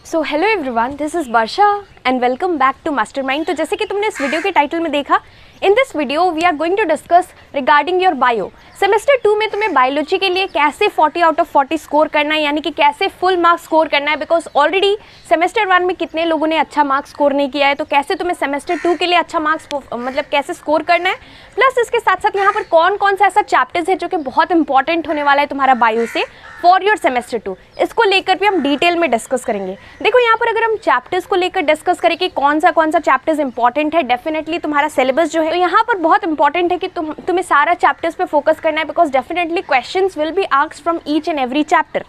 So hello everyone, this is Varsha and welcome back to Mastermind. तो जैसे कि तुमने इस वीडियो के टाइटल में देखा, in this video we are going to discuss regarding your bio. Semester 2 में तुम्हें बायोलॉजी के लिए कैसे 40 आउट ऑफ 40 स्कोर करना है, यानी कि कैसे फुल मार्क्स स्कोर करना है। बिकॉज ऑलरेडी सेमेस्टर 1 में कितने लोगों ने अच्छा मार्क्स स्कोर नहीं किया है, तो कैसे तुम्हें सेमेस्टर 2 के लिए अच्छा मार्क्स मतलब कैसे स्कोर करना है। प्लस इसके साथ साथ यहाँ पर कौन कौन सा ऐसा चैप्टर्स है जो कि बहुत इंपॉर्टेंट होने वाला है तुम्हारा बायो से फॉर योर सेमेस्टर 2, इसको लेकर भी हम डिटेल में डिस्कस करेंगे। देखो यहाँ पर अगर हम चैप्टर्स को लेकर डिस्कस करें कि कौन सा चैप्टर्स इंपॉर्टेंट है, डेफिनेटली तुम्हारा सिलेबस जो है तो यहाँ पर बहुत इंपॉर्टेंट है कि तुम्हें सारा चैप्टर्स पे फोकस करना है। Because definitely questions will be asked from each and every chapter.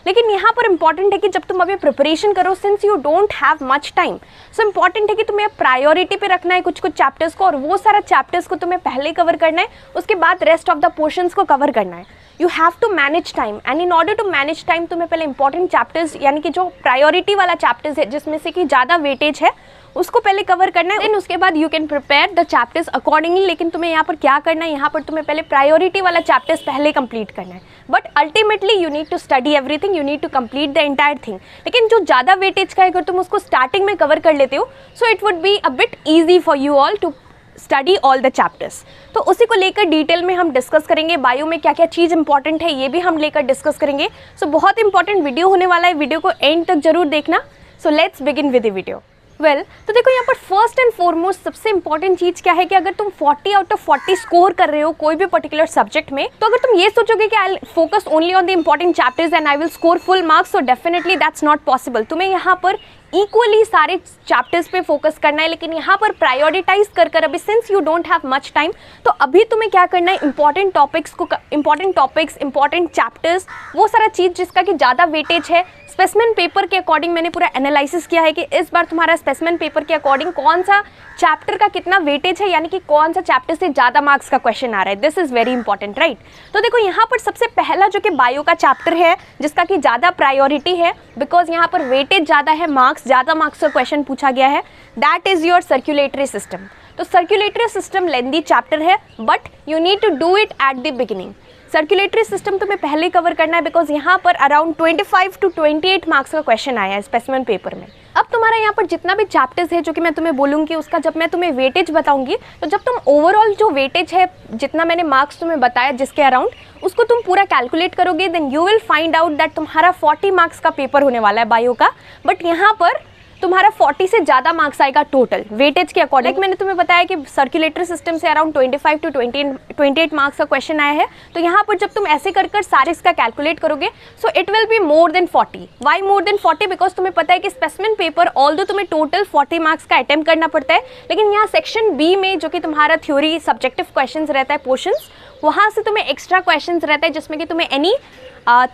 लेकिन यहाँ पर इंपॉर्टेंट है कि जब तुम अभी प्रिपरेशन करो, since you don't have much time, so important है कि तुम्हें प्रायोरिटी पे रखना है कुछ चैप्टर्स को, और वो सारा चैप्टर्स को तुम्हें पहले कवर करना है, उसके बाद रेस्ट ऑफ द पोर्शंस को कवर करना है। You have to manage time, and in order to manage time तुम्हें पहले इंपॉर्टेंट चैप्टर्स यानी कि जो प्रायोरिटी वाला चैप्टर्स है जिसमें से कि ज़्यादा वेटेज है उसको पहले कवर करना है। देन उसके बाद you can prepare the chapters accordingly. लेकिन तुम्हें यहाँ पर क्या करना है, यहाँ पर तुम्हें पहले प्रायोरिटी वाला चैप्टर्स पहले कंप्लीट करना है। But ultimately you need to study everything, you need to complete the entire thing. लेकिन जो ज़्यादा वेटेज का है अगर तुम उसको स्टार्टिंग में कवर कर लेते हो, so it would be a bit easy for you all to study all the chapters. तो उसी को लेकर डिटेल में हम डिस्कस करेंगे। बायो में क्या क्या चीज़ इंपॉर्टेंट है ये भी हम लेकर डिस्कस करेंगे। सो बहुत इंपॉर्टेंट वीडियो होने वाला है, वीडियो को एंड तक जरूर देखना। So let's begin with the video. तो देखो यहाँ पर फर्स्ट एंड फॉरमोस्ट सबसे इंपॉर्टेंट चीज़ क्या है कि अगर तुम 40 आउट ऑफ 40 स्कोर कर रहे हो कोई भी पर्टिकुलर सब्जेक्ट में, तो अगर तुम ये सोचोगे कि I will focus only on the important chapters and I will score full marks, so definitely that's not possible. तुम्हें यहाँ पर इक्वली सारे चैप्टर्स पे फोकस करना है। लेकिन यहाँ पर प्रायोरिटाइज कर अभी since you don't have much time, तो अभी तुम्हें क्या करना है, इंपॉर्टेंट टॉपिक्स, इंपॉर्टेंट चैप्टर्स, वो सारा चीज़ जिसका कि ज़्यादा वेटेज है। स्पेसिमेन पेपर के अकॉर्डिंग मैंने पूरा एनालिसिस किया है कि इस बार तुम्हारा स्पेसिमेन पेपर के अकॉर्डिंग कौन सा चैप्टर का कितना वेटेज है, यानी कि कौन सा चैप्टर से ज़्यादा मार्क्स का क्वेश्चन आ रहा है। This is very important, right. तो देखो यहाँ पर सबसे पहला जो कि बायो का चैप्टर है जिसका कि ज़्यादा प्रायोरिटी है, बिकॉज यहाँ पर वेटेज ज़्यादा है, ज़्यादा मार्क्स का क्वेश्चन पूछा गया है, that is your circulatory system. तो सर्कुलेटरी सिस्टम लेंदी चैप्टर है, but you need to do it at the beginning. Circulatory system तुम्हें पहले कवर करना है, बिकॉज यहाँ पर अराउंड 25 to 28 मार्क्स का क्वेश्चन आया है स्पेसिमेन पेपर में। अब तुम्हारा यहाँ पर जितना भी चैप्टर्स है जो कि मैं तुम्हें बोलूँगी, उसका जब मैं तुम्हें वेटेज बताऊँगी, तो जब तुम ओवरऑल जो वेटेज है जितना मैंने मार्क्स तुम्हें बताया जिसके अराउंड, उसको तुम पूरा कैलकुलेट करोगे, then you will find out that तुम्हारा 40 मार्क्स का पेपर होने वाला है बायो का। बट यहाँ पर तुम्हारा 40 से ज़्यादा मार्क्स आएगा टोटल वेटेज के अकॉर्डिंग। मैंने तुम्हें बताया कि सर्कुलेटरी सिस्टम से अराउंड 25 to 28 मार्क्स का क्वेश्चन आया है। तो यहाँ पर जब तुम ऐसे कर सारे इसका कैलकुलेट करोगे, so it will be more than 40। Why more than 40? Because तुम्हें पता है कि स्पेसिमेन पेपर ऑल्दो तुम्हें टोटल 40 मार्क्स का अटेम्प्ट करना पड़ता है, लेकिन यहाँ सेक्शन बी में जो कि तुम्हारा थ्योरी सब्जेक्टिव क्वेश्चन रहता है पोर्शंस, वहाँ से तुम्हें एक्स्ट्रा क्वेश्चन रहता है जिसमें कि तुम्हें एनी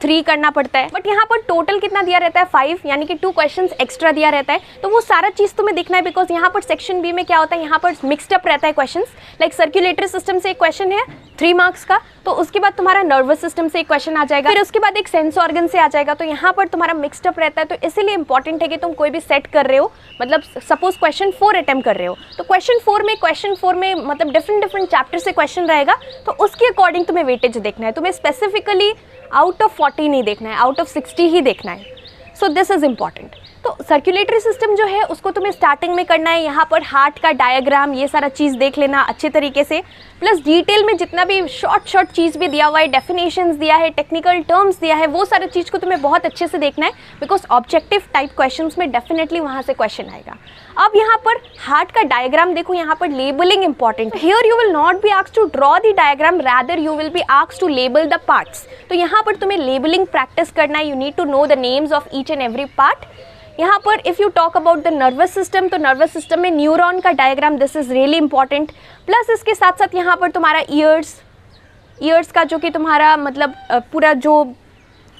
3 करना पड़ता है। बट यहाँ पर टोटल कितना दिया रहता है, 5, यानी कि 2 क्वेश्चंस एक्स्ट्रा दिया रहता है। तो वो सारा चीज़ तुम्हें देखना है, बिकॉज यहाँ पर सेक्शन बी में क्या होता है, यहाँ पर मिक्सड अप रहता है क्वेश्चंस। लाइक सर्कुलेटरी सिस्टम से एक क्वेश्चन है 3 मार्क्स का, तो उसके बाद तुम्हारा नर्वस सिस्टम से एक क्वेश्चन आ जाएगा, फिर उसके बाद एक सेंस ऑर्गन से आ जाएगा। तो यहाँ पर तुम्हारा मिक्सड अप रहता है। तो इसीलिए इंपॉर्टेंट है कि तुम कोई भी सेट कर रहे हो, मतलब सपोज क्वेश्चन 4 अटेम्प्ट कर रहे हो, तो क्वेश्चन 4 में मतलब डिफरेंट चैप्टर से क्वेश्चन रहेगा, तो उसके अकॉर्डिंग तुम्हें वेटेज देखना है। तुम्हें स्पेसिफिकली आउट ऑफ 40 नहीं देखना है, आउट ऑफ 60 ही देखना है। So this is important. तो सर्कुलेटरी सिस्टम जो है उसको तुम्हें स्टार्टिंग में करना है। यहाँ पर हार्ट का डायग्राम, ये सारा चीज़ देख लेना अच्छे तरीके से, प्लस डिटेल में जितना भी शॉर्ट चीज़ भी दिया हुआ है, डेफिनेशंस दिया है, टेक्निकल टर्म्स दिया है, वो सारी चीज़ को तुम्हें बहुत अच्छे से देखना है, बिकॉज ऑब्जेक्टिव टाइप क्वेश्चंस में डेफिनेटली वहाँ से क्वेश्चन आएगा। अब यहाँ पर हार्ट का डायग्राम देखो, यहाँ पर labelling important. Here you will not be asked to draw the diagram, rather you will be asked to label the parts. तो यहाँ पर तुम्हें लेबलिंग प्रैक्टिस करना है। You need to know the names of each and every part. यहाँ पर if you talk about the nervous system, तो nervous system में न्यूरॉन का diagram, this is really important. Plus इसके साथ साथ यहाँ पर तुम्हारा ईयर्स का जो कि तुम्हारा मतलब पूरा जो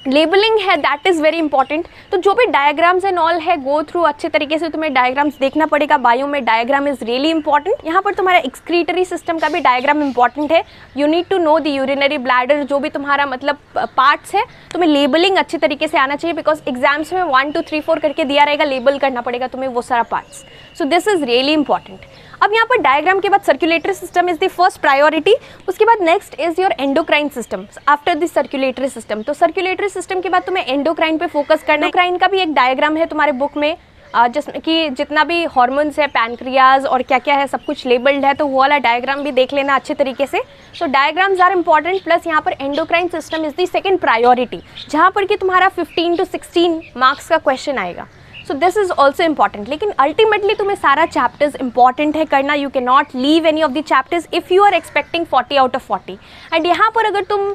लेबलिंग है दैट इज़ वेरी इंपॉर्टेंट। तो जो भी डायग्राम्स एंड ऑल है, गो थ्रू अच्छे तरीके से तुम्हें डायग्राम्स देखना पड़ेगा। बायो में डायग्राम इज़ रियली इंपॉर्टेंट। यहाँ पर तुम्हारा एक्सक्रीटरी सिस्टम का भी डायग्राम इंपॉर्टेंट है। You need to know the urinary bladder, जो भी तुम्हारा मतलब पार्ट्स है, तुम्हें लेबलिंग अच्छे तरीके से आना चाहिए, बिकॉज एग्जाम्स में 1 2 3 4 करके दिया रहेगा, लेबल करना पड़ेगा तुम्हें वो सारा parts. So this is really important. अब यहाँ पर डायग्राम के बाद circulatory system is the first priority, उसके बाद next is your endocrine system after the circulatory system. तो सर्कुलेटरी सिस्टम के बाद तुम्हें एंडोक्राइन पे फोकस करना है। एंडोक्राइन का भी एक डायग्राम है तुम्हारे बुक में, जिसमें कि जितना भी हार्मोन्स है, पैनक्रियाज और क्या क्या है सब कुछ लेबल्ड है, तो वो वाला डायग्राम भी देख लेना अच्छे तरीके से। सो डायग्राम्स आर इंपॉर्टेंट, प्लस यहाँ पर endocrine system is the second priority, जहाँ पर कि तुम्हारा 15 to 16 मार्क्स का क्वेश्चन आएगा। So this is also important, लेकिन अल्टीमेटली तुम्हें सारा चैप्टर्स इंपॉर्टेंट है करना। You can not leave any of the chapters if you are expecting 40 out of 40। And यहाँ पर अगर तुम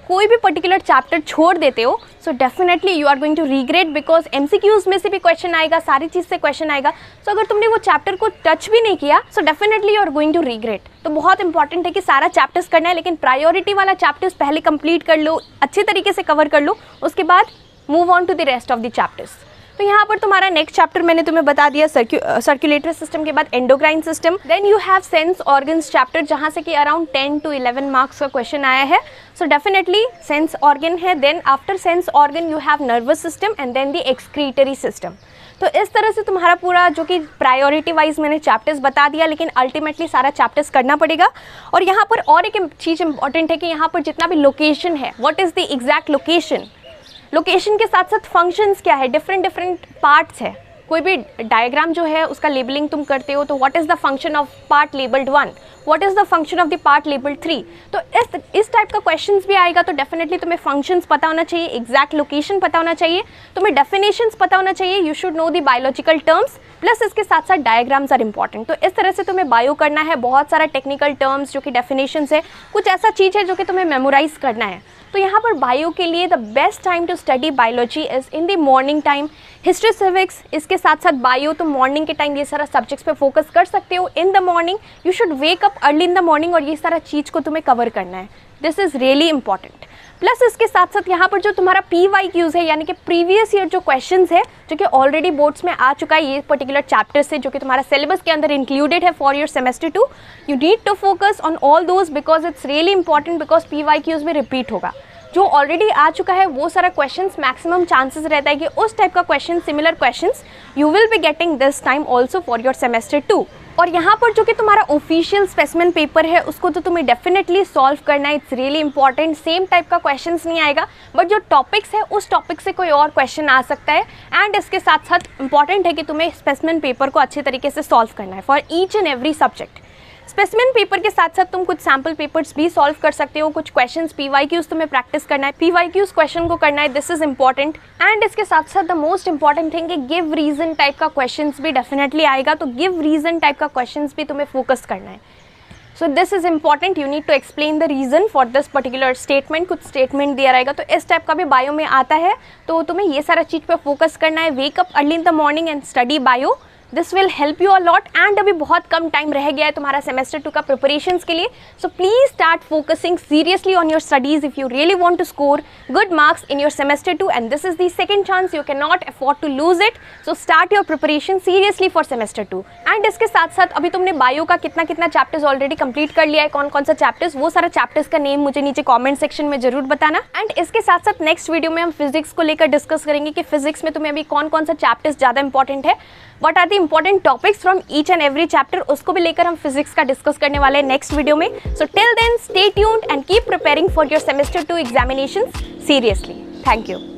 कोई भी पर्टिकुलर चैप्टर छोड़ देते हो, so definitely you are going to regret, because MCQs में से भी क्वेश्चन आएगा, सारी चीज़ से क्वेश्चन आएगा। सो अगर तुमने वो चैप्टर को टच भी नहीं किया, so definitely you are going to regret. तो बहुत इंपॉर्टेंट है कि सारा चैप्टर्स करना है, लेकिन प्रायोरिटी वाला चैप्टर्स पहले कंप्लीट कर लो, अच्छे तरीके से कवर कर लो, उसके बाद move on to the rest of the chapters. तो यहाँ पर तुम्हारा नेक्स्ट चैप्टर मैंने तुम्हें बता दिया, सर्कुलेटरी सिस्टम के बाद endocrine system. Then you have sense organs chapter, जहाँ से कि अराउंड 10 to 11 मार्क्स का क्वेश्चन आया है। सो डेफिनेटली सेंस ऑर्गन है। Then after sense organ you have nervous system and then the excretory system. तो इस तरह से तुम्हारा पूरा जो कि प्रायोरिटी वाइज मैंने चैप्टर्स बता दिया, लेकिन अल्टीमेटली सारा चैप्टर्स करना पड़ेगा। और यहाँ पर और एक चीज़ इंपॉर्टेंट है कि यहाँ पर जितना भी लोकेशन है, what is the exact location, location के साथ साथ फंक्शंस क्या है, डिफरेंट पार्ट्स है। कोई भी डायग्राम जो है उसका लेबलिंग तुम करते हो, तो what is the function of part labelled 1, what is the function of the part labelled 3। तो इस टाइप का क्वेश्चंस भी आएगा। तो डेफिनेटली तुम्हें फंक्शंस पता होना चाहिए, एग्जैक्ट लोकेशन पता होना चाहिए, तुम्हें डेफिनेशंस पता होना चाहिए, you should know the biological terms, plus इसके साथ साथ डायग्राम्स आर इंपॉर्टेंट। तो इस तरह से तुम्हें बायो करना है, बहुत सारा टेक्निकल टर्म्स जो कि डेफिनेशंस है, कुछ ऐसा चीज़ है जो कि तुम्हें मेमोराइज करना है। तो यहाँ पर बायो के लिए the best time to study biology is in the morning time. History civics इसके साथ साथ बायो, तो मॉर्निंग के टाइम ये सारा सब्जेक्ट्स पे फोकस कर सकते हो। इन the morning you should wake up early in the morning, और ये सारा चीज़ को तुम्हें कवर करना है। This is really important. Plus इसके साथ साथ यहाँ पर जो तुम्हारा PYQs है, यानी कि प्रीवियस ईयर जो क्वेश्चंस है, जो कि ऑलरेडी बोर्ड्स में आ चुका है, ये पर्टिकुलर चैप्टर से, जो कि तुम्हारा सिलेबस के अंदर इंक्लूडेड है for your semester 2, you need to focus on all those, because it's really important, because PYQs में रिपीट होगा। जो ऑलरेडी आ चुका है वो सारा क्वेश्चंस, मैक्सिमम चांसेस रहता है कि उस टाइप का question, similar questions you will be getting this time also for your semester 2। और यहाँ पर जो कि तुम्हारा ऑफिशियल स्पेसिमेन पेपर है, उसको तो तुम्हें डेफिनेटली सॉल्व करना है। It's really important. Same type का क्वेश्चंस नहीं आएगा, बट जो टॉपिक्स है उस टॉपिक से कोई और क्वेश्चन आ सकता है। एंड इसके साथ साथ इंपॉर्टेंट है कि तुम्हें स्पेसिमेन पेपर को अच्छे तरीके से सॉल्व करना है for each and every subject. Specimen paper के साथ साथ तुम कुछ सैम्पल पेपर्स भी सॉल्व कर सकते हो, कुछ क्वेश्चंस PYQs तुम्हें प्रैक्टिस करना है, PYQs क्वेश्चन को करना है, दिस इज इंपॉर्टेंट। एंड इसके साथ साथ द मोस्ट इंपॉर्टेंट थिंग कि गिव रीजन टाइप का क्वेश्चंस भी डेफिनेटली आएगा, तो गिव रीजन टाइप का क्वेश्चंस भी तुम्हें फोकस करना है। So this is important, you need to explain the reason for this particular statement, कुछ स्टेटमेंट दिया रहेगा, तो इस टाइप का भी बायो में आता है। तो तुम्हें ये सारा चीज़ पे फोकस करना है। Wake up early in the morning and study bio, this will help you a lot. And अभी बहुत कम टाइम रह गया है तुम्हारा सेमेस्टर 2 का प्रिपरेशंस के लिए, so please start focusing seriously on your studies if you really want to score good marks in your semester 2, and this is the second chance, you can not afford to lose it. So start your preparation seriously for semester 2। And इसके साथ साथ अभी तुमने bio का कितना chapters already complete कर लिया है, कौन कौन सा चैप्टर्स, वो सारा चैप्टर्स का नेम मुझे नीचे कॉमेंट सेक्शन में जरूर बताना। एंड इसके साथ साथ नेक्स्ट वीडियो में हम फिजिक्स को लेकर डिस्कस करेंगे कि फिजिक्स में तुम्हें अभी कौन कौन सा चैप्टर्स ज़्यादा इंपॉर्टेंट है, what are the important topics from each and every chapter, उसको भी लेकर हम फिजिक्स का डिस्कस करने वाले हैं नेक्स्ट वीडियो में। So till then stay tuned and keep preparing for your semester 2 examinations seriously. Thank you.